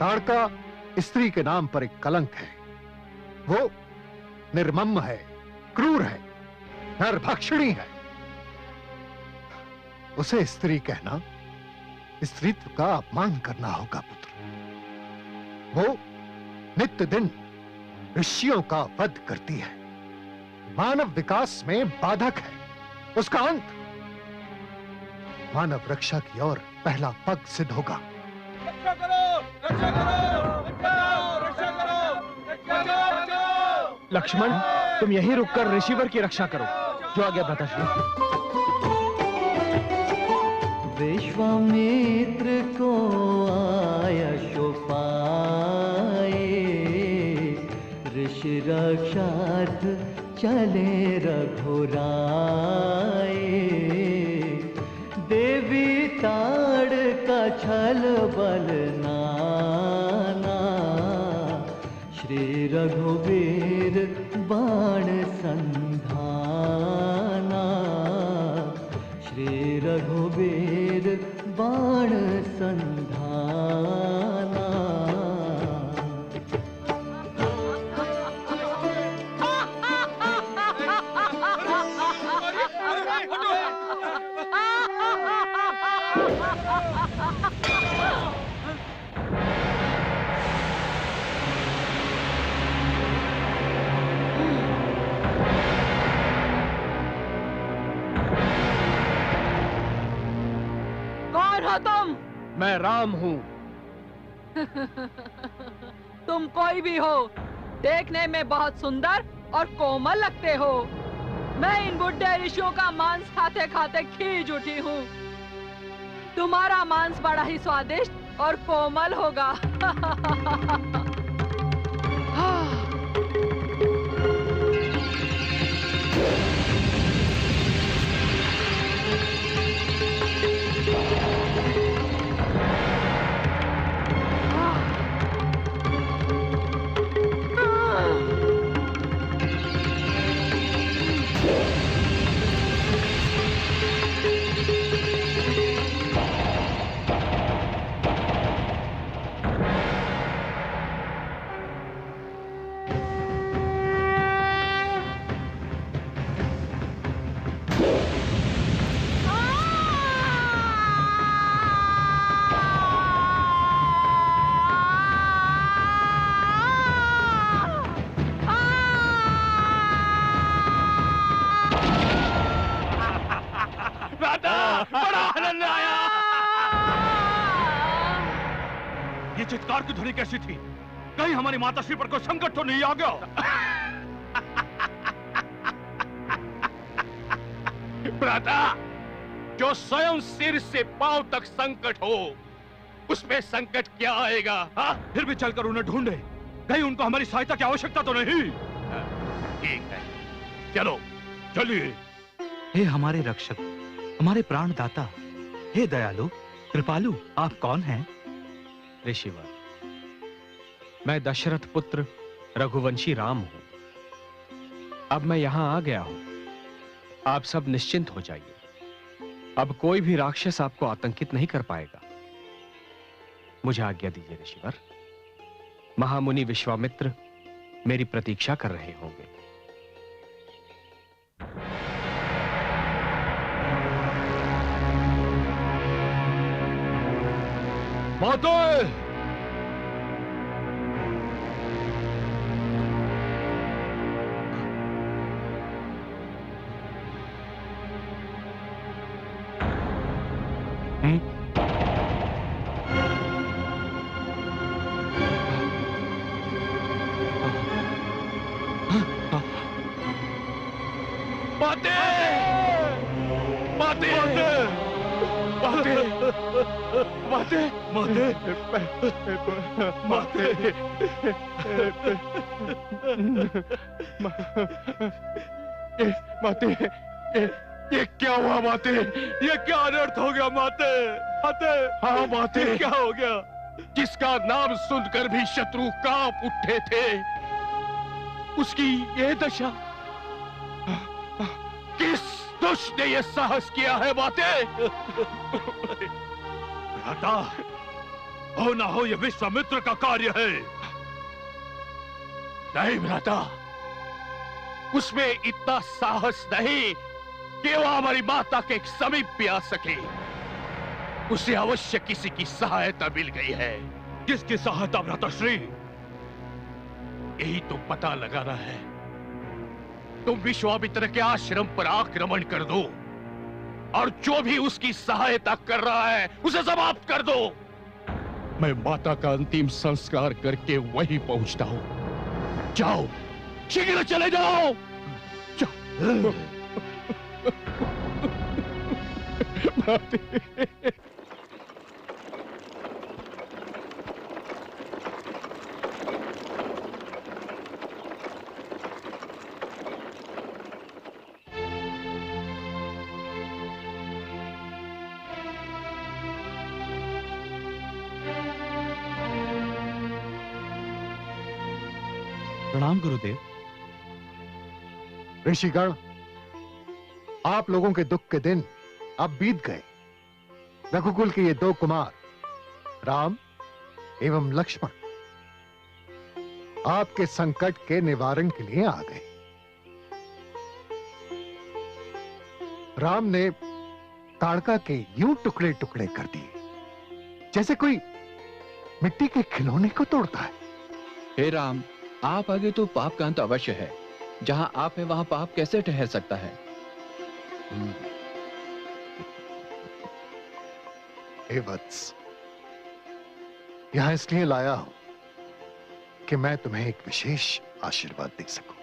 ताड़का स्त्री के नाम पर एक कलंक है। वो निर्मम है, क्रूर है, नरभक्षिणी है। उसे स्त्री कहना स्त्रीत्व का अपमान करना होगा पुत्र। वो नित्य दिन ऋषियों का वध करती है, मानव विकास में बाधक है। उसका अंत मानव रक्षा की ओर पहला पग सिद्ध होगा। रक्षा करो, रक्षा करो, बचाओ, रक्षा करो, बचाओ। लक्ष्मण, तुम यहीं रुककर ऋषिवर की रक्षा करो। जो आज्ञा भ्राताश्री। विश्वामित्र को आयश पाए, ऋषि रक्षार्थ चले रघुराए। देवी ताड़का छल बल नाना, श्री रघुवीर बाण संधाना। श्री रघुवीर बाण संधाना। कौन हो तुम? मैं राम हूं। तुम कोई भी हो, देखने में बहुत सुंदर और कोमल लगते हो। मैं इन बुढ़े ऋषियों का मांस खाते खाते खींच उठी हूँ। तुम्हारा मांस बड़ा ही स्वादिष्ट और कोमल होगा। बड़ा आनंद आया। ये चित्कार की ध्वनि कैसी थी? कहीं हमारी माताश्री पर कोई संकट तो नहीं आ गया? भ्राता, जो स्वयं सिर से पांव तक संकट हो, उसमें संकट क्या आएगा? हा? फिर भी चलकर उन्हें ढूंढे, कहीं उनको हमारी सहायता की आवश्यकता तो नहीं? ठीक है, चलो चलिए। हे हमारे रक्षक, हमारे प्राणदाता, हे दयालु कृपालु, आप कौन हैं? ऋषिवर, मैं दशरथ पुत्र रघुवंशी राम हूं। अब मैं यहां आ गया हूं। आप सब निश्चिंत हो जाइए। अब कोई भी राक्षस आपको आतंकित नहीं कर पाएगा। मुझे आज्ञा दीजिए ऋषिवर। महामुनि विश्वामित्र मेरी प्रतीक्षा कर रहे होंगे। माते! माते! माते! माते! माते! माते! माते! ये क्या हुआ माते? ये क्या अनर्थ हो गया माते? माते! हाँ माते, क्या हो गया? जिसका नाम सुनकर भी शत्रु कांप उठे थे, उसकी ये दशा। किस दुष्ट ने ये साहस किया है माते? भ्राता, हो ना हो ये विश्वामित्र का कार्य है। नहीं भ्राता, उसमें इतना साहस नहीं कि वो हमारी माता के समीप भी आ सके। उसे अवश्य किसी की सहायता मिल गई है। किसकी सहायता भ्राताश्री? यही तो पता लगाना है। तुम विश्वामित्र के आश्रम पर आक्रमण कर दो और जो भी उसकी सहायता कर रहा है उसे समाप्त कर दो। मैं माता का अंतिम संस्कार करके वहीं पहुंचता हूं। जाओ, शीघ्र चले जाओ। प्रणाम गुरुदेव। ऋषिगण, आप लोगों के दुख के दिन अब बीत गए। रघुकुल के ये दो कुमार राम एवं लक्ष्मण आपके संकट के निवारण के लिए आ गए। राम ने ताड़का के यूं टुकड़े टुकड़े कर दिए जैसे कोई मिट्टी के खिलौने को तोड़ता है। हे राम, आप आगे तो पाप का अंत अवश्य है। जहां आप है वहां पाप कैसे ठहर सकता है? हे वत्स, यहां इसलिए लाया हूं कि मैं तुम्हें एक विशेष आशीर्वाद दे सकूं।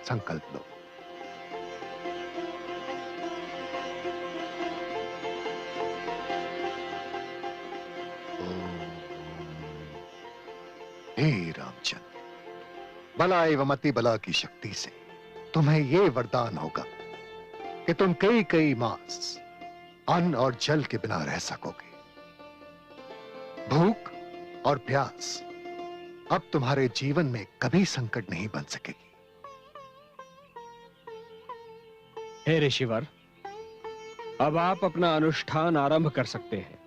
संकल्प लो। हे रामचंद्र, बला एवं अति बला की शक्ति से तुम्हें यह वरदान होगा कि तुम कई कई मास अन्न और जल के बिना रह सकोगे। भूख और प्यास अब तुम्हारे जीवन में कभी संकट नहीं बन सकेगी। हे ऋषिवर, अब आप अपना अनुष्ठान आरंभ कर सकते हैं।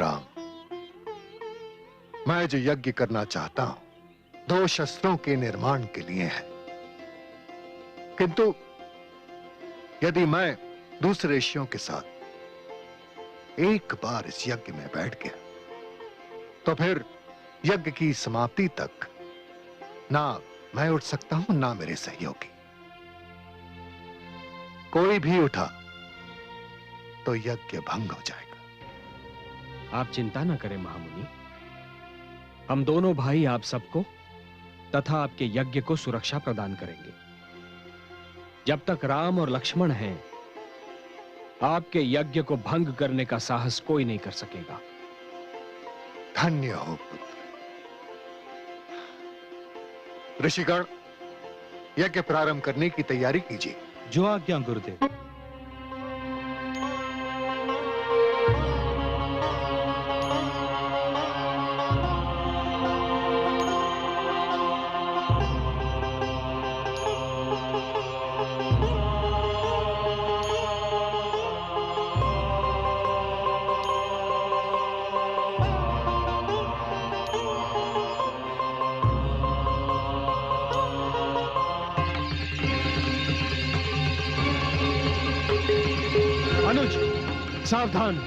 राम, मैं जो यज्ञ करना चाहता हूं 2 शस्त्रों के निर्माण के लिए है, किंतु यदि मैं दूसरे ऋषियों के साथ एक बार इस यज्ञ में बैठ गया तो फिर यज्ञ की समाप्ति तक ना मैं उठ सकता हूं ना मेरे सहयोगी। कोई भी उठा तो यज्ञ भंग हो जाएगा। आप चिंता न करें महामुनि, हम दोनों भाई आप सबको तथा आपके यज्ञ को सुरक्षा प्रदान करेंगे। जब तक राम और लक्ष्मण हैं, आपके यज्ञ को भंग करने का साहस कोई नहीं कर सकेगा। धन्य हो पुत्र। ऋषिगण, यज्ञ प्रारंभ करने की तैयारी कीजिए। जो आज्ञा गुरुदेव। अनुज, सावधान,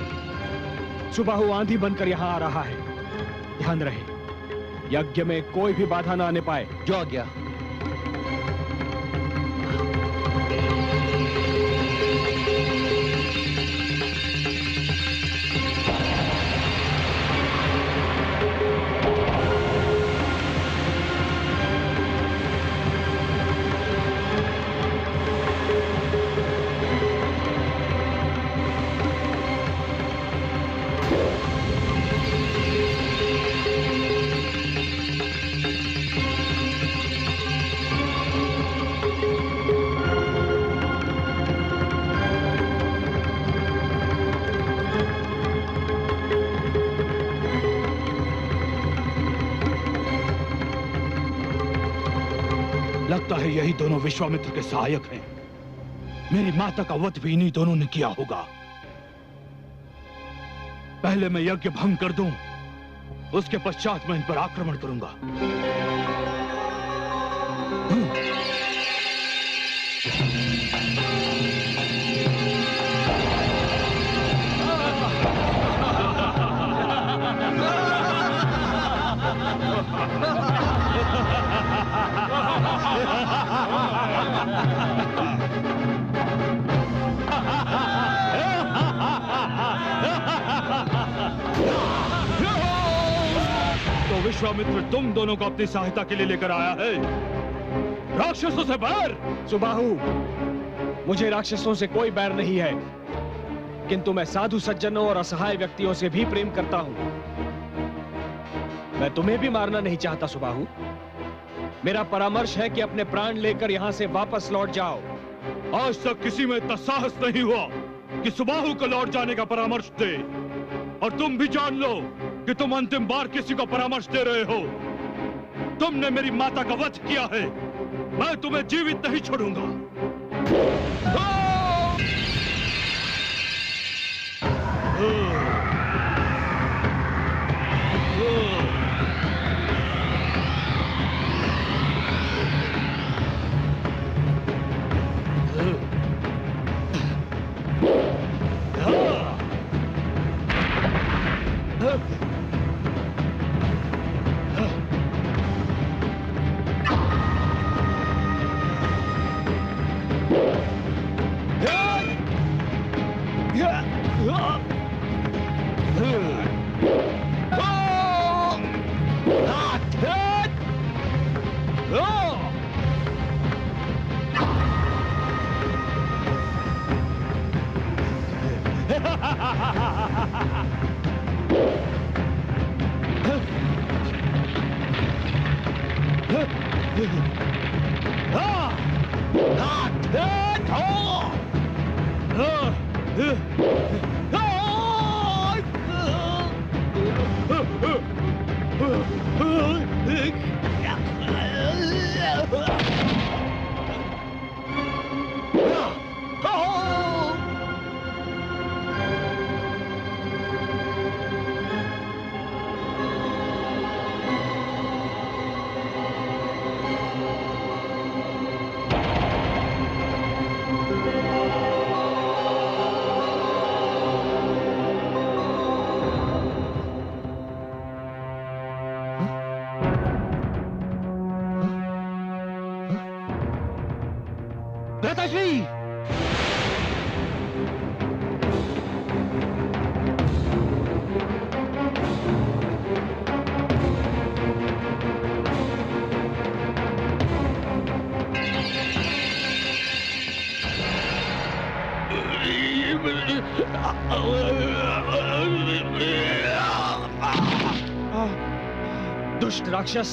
सुबाहु आंधी बनकर यहां आ रहा है। ध्यान रहे, यज्ञ में कोई भी बाधा ना आने पाए। जो आज्ञा। लगता है यही दोनों विश्वामित्र के सहायक हैं। मेरी माता का वध भी इन्हीं दोनों ने किया होगा। पहले मैं यज्ञ भंग कर दूं, उसके पश्चात मैं इन पर आक्रमण करूंगा। तो विश्वामित्र तुम दोनों को अपनी सहायता के लिए लेकर आया है। राक्षसों से बैर। सुबाहु, मुझे राक्षसों से कोई बैर नहीं है, किंतु मैं साधु सज्जनों और असहाय व्यक्तियों से भी प्रेम करता हूं। मैं तुम्हें भी मारना नहीं चाहता सुबाहु। मेरा परामर्श है कि अपने प्राण लेकर यहां से वापस लौट जाओ। आज तक किसी में इतना साहस नहीं हुआ कि सुबाहु को लौट जाने का परामर्श दे। और तुम भी जान लो कि तुम अंतिम बार किसी को परामर्श दे रहे हो। तुमने मेरी माता का वध किया है, मैं तुम्हें जीवित नहीं छोड़ूंगा। दुष्ट राक्षस,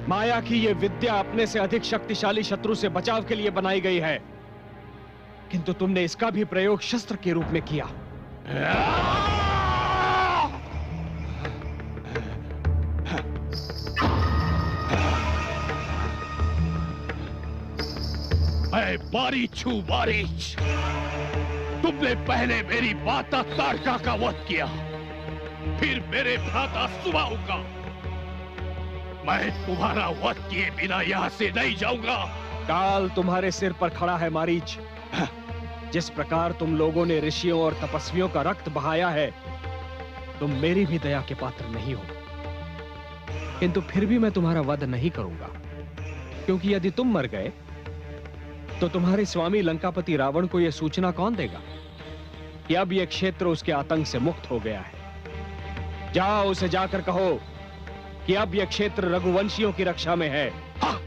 माया की ये विद्या अपने से अधिक शक्तिशाली शत्रु से बचाव के लिए बनाई गई है, किंतु तुमने इसका भी प्रयोग शस्त्र के रूप में किया। मैं बारीच हूं, बारीच। तुमने पहले मेरी माता ताड़का का वध किया, फिर मेरे भ्राता सुबाहु का। मैं तुम्हारा वध किए बिना यहां से नहीं जाऊंगा। काल तुम्हारे सिर पर खड़ा है मारीच। जिस प्रकार तुम लोगों ने ऋषियों और तपस्वियों का रक्त बहाया है, तुम मेरी भी दया के पात्र नहीं हो। किंतु फिर भी मैं तुम्हारा वध नहीं करूंगा, क्योंकि यदि तुम मर गए तो तुम्हारे स्वामी लंकापति रावण को यह सूचना कौन देगा कि अब यह क्षेत्र उसके आतंक से मुक्त हो गया है। जाओ, उसे जाकर कहो कि अब यह क्षेत्र रघुवंशियों की रक्षा में है। हाँ?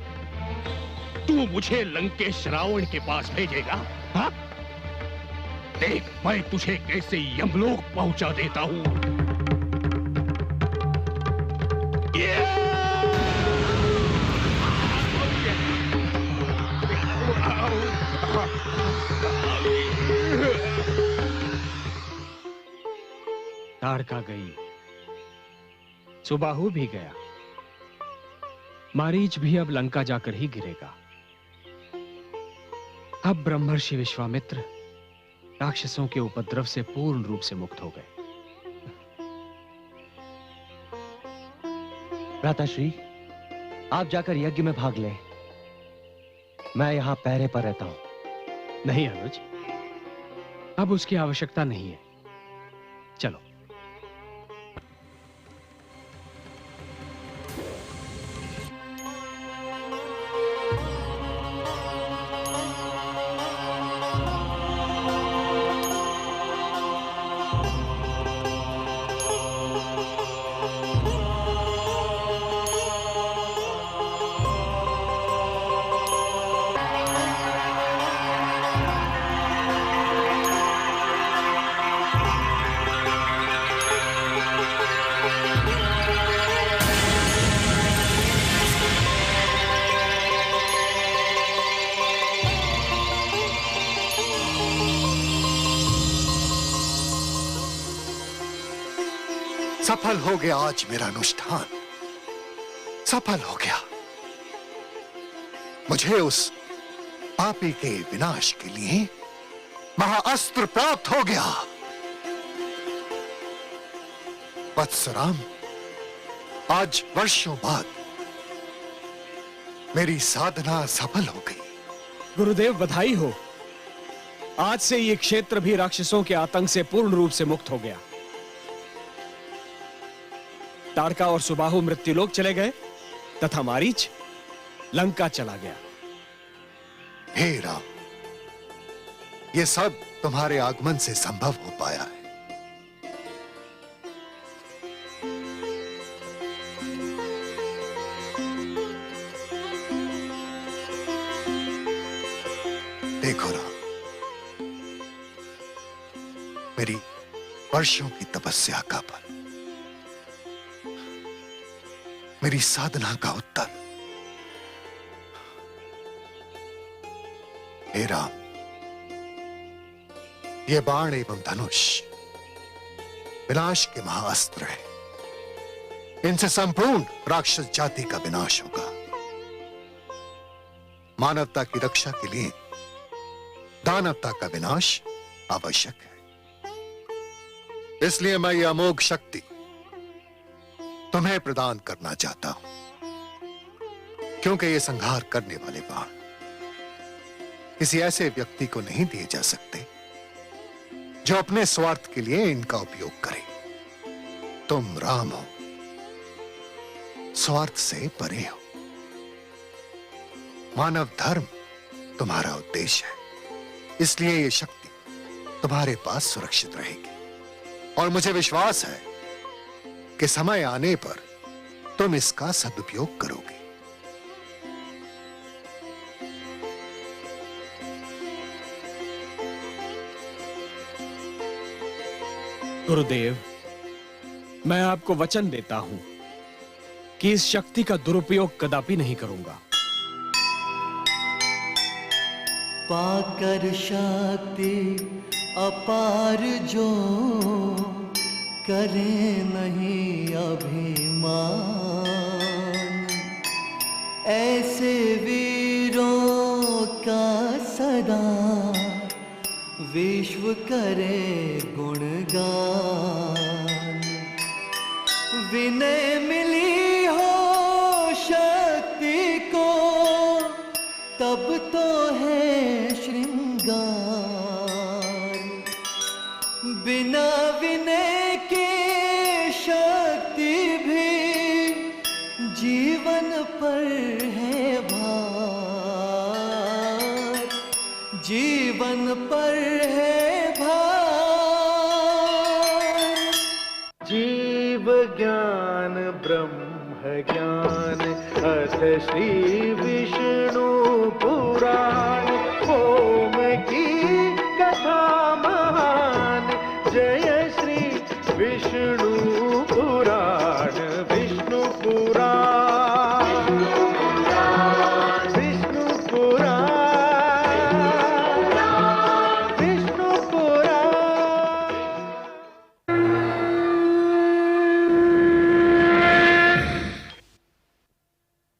तू मुझे लंकेश रावण के पास भेजेगा? हाँ? देख मैं तुझे कैसे यमलोक पहुंचा देता हूं। ताड़का गई, सुबाहु भी गया, मारीच भी अब लंका जाकर ही गिरेगा। अब ब्रह्मर्षि विश्वामित्र राक्षसों के उपद्रव से पूर्ण रूप से मुक्त हो गए। भ्राताश्री, आप जाकर यज्ञ में भाग लें। मैं यहां पहरे पर रहता हूं। नहीं अनुज, अब उसकी आवश्यकता नहीं है। चलो। सफल हो गया आज मेरा अनुष्ठान, सफल हो गया। मुझे उस पापी के विनाश के लिए महाअस्त्र प्राप्त हो गया। वत्सराम, आज वर्षों बाद मेरी साधना सफल हो गई। गुरुदेव बधाई हो। आज से ये क्षेत्र भी राक्षसों के आतंक से पूर्ण रूप से मुक्त हो गया। ताड़का और सुबाहु मृत्युलोक चले गए तथा मारीच लंका चला गया। हे राम, ये सब तुम्हारे आगमन से संभव हो पाया है। देखो राम, मेरी वर्षों की तपस्या का फल, मेरी साधना का उत्तर। हे राम, ये बाण एवं धनुष विनाश के महाअस्त्र है। इनसे संपूर्ण राक्षस जाति का विनाश होगा। मानवता की रक्षा के लिए दानवता का विनाश आवश्यक है। इसलिए मैं ये अमोघ शक्ति तुम्हें प्रदान करना चाहता हूं, क्योंकि ये संहार करने वाले बाण किसी ऐसे व्यक्ति को नहीं दिए जा सकते जो अपने स्वार्थ के लिए इनका उपयोग करे। तुम राम हो, स्वार्थ से परे हो। मानव धर्म तुम्हारा उद्देश्य है, इसलिए ये शक्ति तुम्हारे पास सुरक्षित रहेगी। और मुझे विश्वास है कि समय आने पर तुम इसका सदुपयोग करोगे। गुरुदेव, मैं आपको वचन देता हूं कि इस शक्ति का दुरुपयोग कदापि नहीं करूंगा। पाकर शक्ति अपार जो करे नहीं अभिमान, ऐसे वीरों का सदा विश्व करे गुणगान। विनय मिली हो शक्ति को तब तो है श्रृंगार। बिना विनय के शक्ति भी जीवन पर है भार, जीवन पर है भार। जीव ज्ञान ब्रह्म ज्ञान अथ श्री विष्णु पुराण।